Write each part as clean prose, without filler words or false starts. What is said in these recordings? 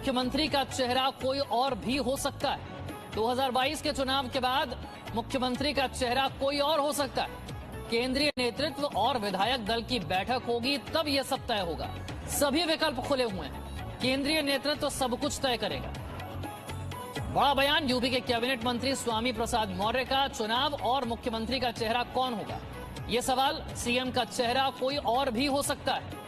मुख्यमंत्री का चेहरा कोई और भी हो सकता है। 2022 के चुनाव के बाद मुख्यमंत्री का चेहरा कोई और हो सकता है। केंद्रीय नेतृत्व और विधायक दल की बैठक होगी, तब यह सब तय होगा। सभी विकल्प खुले हुए हैं। केंद्रीय नेतृत्व सब कुछ तय करेगा। बड़ा बयान यूपी के कैबिनेट मंत्री स्वामी प्रसाद मौर्य का। चुनाव और मुख्यमंत्री का चेहरा कौन होगा, यह सवाल। सीएम का चेहरा कोई और भी हो सकता है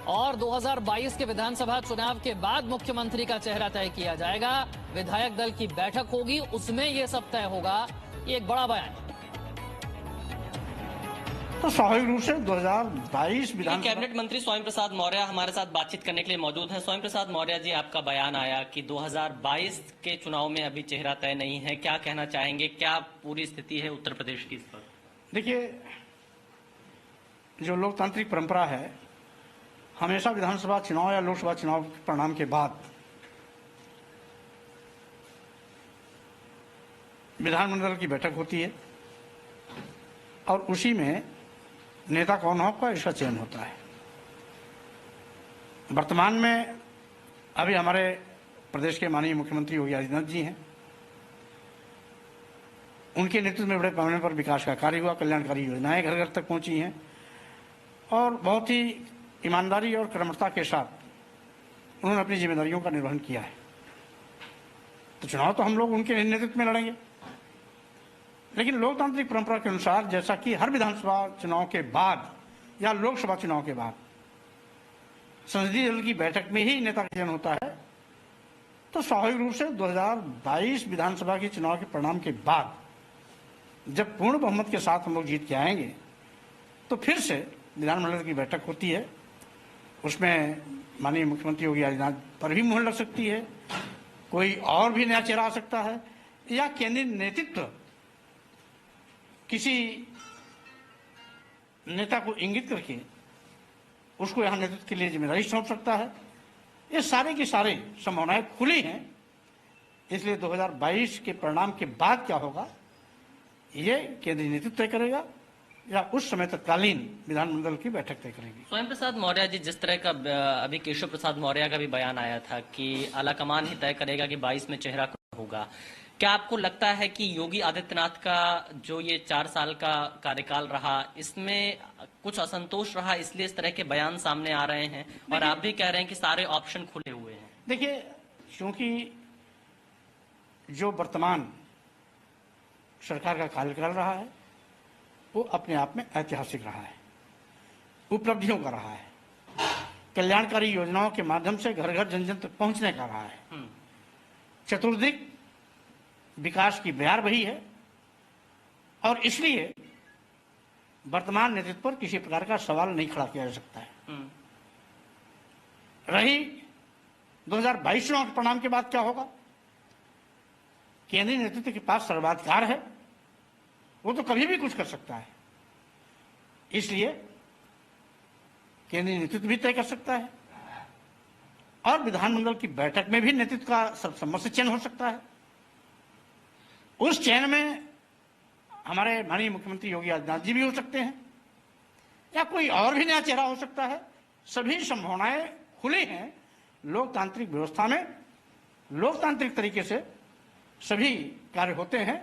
और 2022 के विधानसभा चुनाव के बाद मुख्यमंत्री का चेहरा तय किया जाएगा। विधायक दल की बैठक होगी, उसमें यह सब तय होगा। ये एक बड़ा बयान। तो स्वाभाविक रूप से 2022 विधानसभा कैबिनेट मंत्री स्वामी प्रसाद मौर्य हमारे साथ बातचीत करने के लिए मौजूद हैं। स्वामी प्रसाद मौर्य जी, आपका बयान आया कि 2022 के चुनाव में अभी चेहरा तय नहीं है, क्या कहना चाहेंगे? क्या पूरी स्थिति है उत्तर प्रदेश की इस पर? देखिए, जो लोकतांत्रिक परंपरा है, हमेशा विधानसभा चुनाव या लोकसभा चुनाव के परिणाम के बाद विधानमंडल की बैठक होती है और उसी में नेता कौन होगा इसका चयन होता है। वर्तमान में अभी हमारे प्रदेश के माननीय मुख्यमंत्री योगी आदित्यनाथ जी हैं। उनके नेतृत्व में बड़े पैमाने पर विकास का कार्य हुआ, कल्याणकारी योजनाएं घर घर तक पहुंची हैं और बहुत ही ईमानदारी और कर्मठता के साथ उन्होंने अपनी जिम्मेदारियों का निर्वहन किया है। तो चुनाव तो हम लोग उनके नेतृत्व में लड़ेंगे, लेकिन लोकतांत्रिक परंपरा के अनुसार जैसा कि हर विधानसभा चुनाव के बाद या लोकसभा चुनाव के बाद संसदीय दल की बैठक में ही नेता का चयन होता है, तो स्वाभाविक रूप से 2022 विधानसभा के चुनाव के परिणाम के बाद जब पूर्ण बहुमत के साथ हम लोग जीत के आएंगे तो फिर से विधानमंडल की बैठक होती है। उसमें माननीय मुख्यमंत्री योगी आदित्यनाथ पर भी मुहर लग सकती है, कोई और भी नया चेहरा आ सकता है, या केंद्रीय नेतृत्व किसी नेता को इंगित करके उसको यहां नेतृत्व के लिए जिम्मेदारी सौंप सकता है। ये सारे की सारे संभावनाएं खुली हैं। इसलिए 2022 के परिणाम के बाद क्या होगा ये केंद्रीय नेतृत्व तय करेगा या उस समय तत्कालीन विधानमंडल की बैठक तय करेगी। स्वामी प्रसाद मौर्य जी, जिस तरह का अभी केशव प्रसाद मौर्य का भी बयान आया था कि आलाकमान ही तय करेगा कि 22 में चेहरा कौन होगा, क्या आपको लगता है कि योगी आदित्यनाथ का जो ये 4 साल का कार्यकाल रहा, इसमें कुछ असंतोष रहा, इसलिए इस तरह के बयान सामने आ रहे हैं? और आप भी कह रहे हैं कि सारे ऑप्शन खुले हुए हैं। देखिए, क्योंकि जो वर्तमान सरकार का कार्यकाल रहा है वो अपने आप में ऐतिहासिक रहा है, उपलब्धियों का रहा है, कल्याणकारी योजनाओं के माध्यम से घर घर जन जन तक पहुंचने का रहा है, चतुर्दिक विकास की बयार वही है और इसलिए वर्तमान नेतृत्व पर किसी प्रकार का सवाल नहीं खड़ा किया जा सकता है। रही 2022 चुनाव के परिणाम के बाद क्या होगा, केंद्रीय नेतृत्व के पास सर्वाधिकार है, वो तो कभी भी कुछ कर सकता है। इसलिए केंद्रीय नेतृत्व भी तय कर सकता है और विधानमंडल की बैठक में भी नेतृत्व का सर्वसम्मत से चयन हो सकता है। उस चयन में हमारे माननीय मुख्यमंत्री योगी आदित्यनाथ जी भी हो सकते हैं या कोई और भी नया चेहरा हो सकता है। सभी संभावनाएं खुली हैं। लोकतांत्रिक व्यवस्था में लोकतांत्रिक तरीके से सभी कार्य होते हैं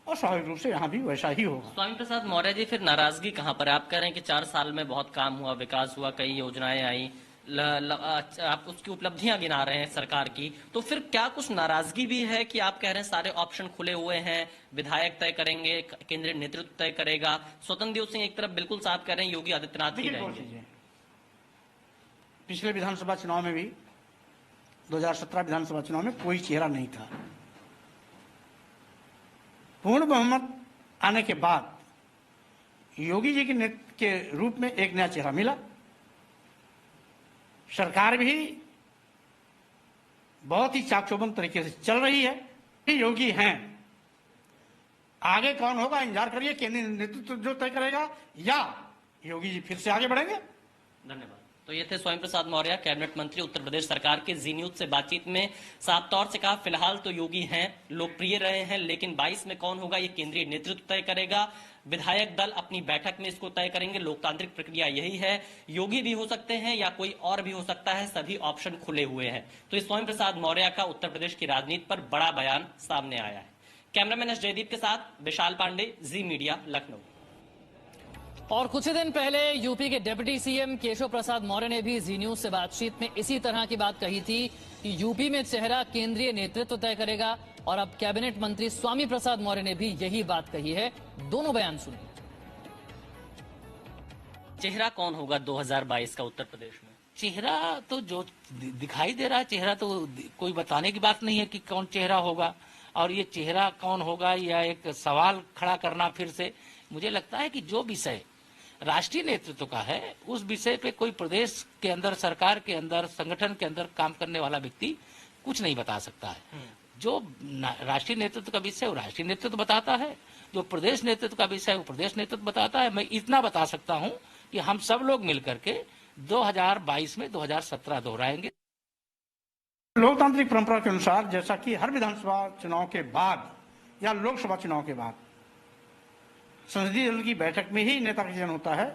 और स्वाभाविक रूप से यहाँ भी वैसा ही होगा। स्वामी प्रसाद मौर्य जी, फिर नाराजगी कहाँ पर है? आप कह रहे हैं कि 4 साल में बहुत काम हुआ, विकास हुआ, कई योजनाएं आई, आप उसकी उपलब्धियां गिना रहे हैं सरकार की, तो फिर क्या कुछ नाराजगी भी है कि आप कह रहे हैं सारे ऑप्शन खुले हुए हैं, विधायक तय करेंगे, केंद्रीय नेतृत्व तय करेगा? स्वतंत्र देव सिंह एक तरफ बिल्कुल साफ कह रहे हैं योगी आदित्यनाथ ही रहेंगे। पिछले विधानसभा चुनाव में भी 2017 विधानसभा चुनाव में कोई चेहरा नहीं था। पूर्ण बहुमत आने के बाद योगी जी के नेतृत्व के रूप में एक नया चेहरा मिला। सरकार भी बहुत ही चाकचौबंद तरीके से चल रही है। योगी हैं, आगे कौन होगा इंतजार करिए, केंद्रीय नेतृत्व जो तय करेगा या योगी जी फिर से आगे बढ़ेंगे। धन्यवाद। तो ये थे स्वयं प्रसाद मौर्य, कैबिनेट मंत्री उत्तर प्रदेश सरकार के। जी न्यूज से बातचीत में साफ तौर से कहा, फिलहाल तो योगी हैं, लोकप्रिय रहे हैं, लेकिन 22 में कौन होगा ये केंद्रीय नेतृत्व तय करेगा। विधायक दल अपनी बैठक में इसको तय करेंगे। लोकतांत्रिक प्रक्रिया यही है, योगी भी हो सकते हैं या कोई और भी हो सकता है, सभी ऑप्शन खुले हुए हैं। तो इस स्वयं प्रसाद मौर्य का उत्तर प्रदेश की राजनीति पर बड़ा बयान सामने आया है। कैमरामैन एस जयदीप के साथ विशाल पांडे, जी मीडिया, लखनऊ। और कुछ ही दिन पहले यूपी के डिप्टी सीएम केशव प्रसाद मौर्य ने भी जी न्यूज से बातचीत में इसी तरह की बात कही थी कि यूपी में चेहरा केंद्रीय नेतृत्व तय करेगा। और अब कैबिनेट मंत्री स्वामी प्रसाद मौर्य ने भी यही बात कही है। दोनों बयान सुनिए। चेहरा कौन होगा 2022 का उत्तर प्रदेश में? चेहरा तो जो दिखाई दे रहा है, चेहरा तो कोई बताने की बात नहीं है कि कौन चेहरा होगा। और ये चेहरा कौन होगा या एक सवाल खड़ा करना फिर से, मुझे लगता है कि जो विषय राष्ट्रीय नेतृत्व का है उस विषय पे कोई प्रदेश के अंदर, सरकार के अंदर, संगठन के अंदर काम करने वाला व्यक्ति कुछ नहीं बता सकता है। जो राष्ट्रीय नेतृत्व का विषय वो राष्ट्रीय नेतृत्व बताता है, जो प्रदेश नेतृत्व का विषय वो प्रदेश नेतृत्व बताता है। मैं इतना बता सकता हूं कि हम सब लोग मिलकर के 2022 में 2017 दोहराएंगे। लोकतांत्रिक परंपरा के अनुसार जैसा कि हर विधानसभा चुनाव के बाद या लोकसभा चुनाव के बाद संसदीय दल की बैठक में ही नेता का चयन होता है,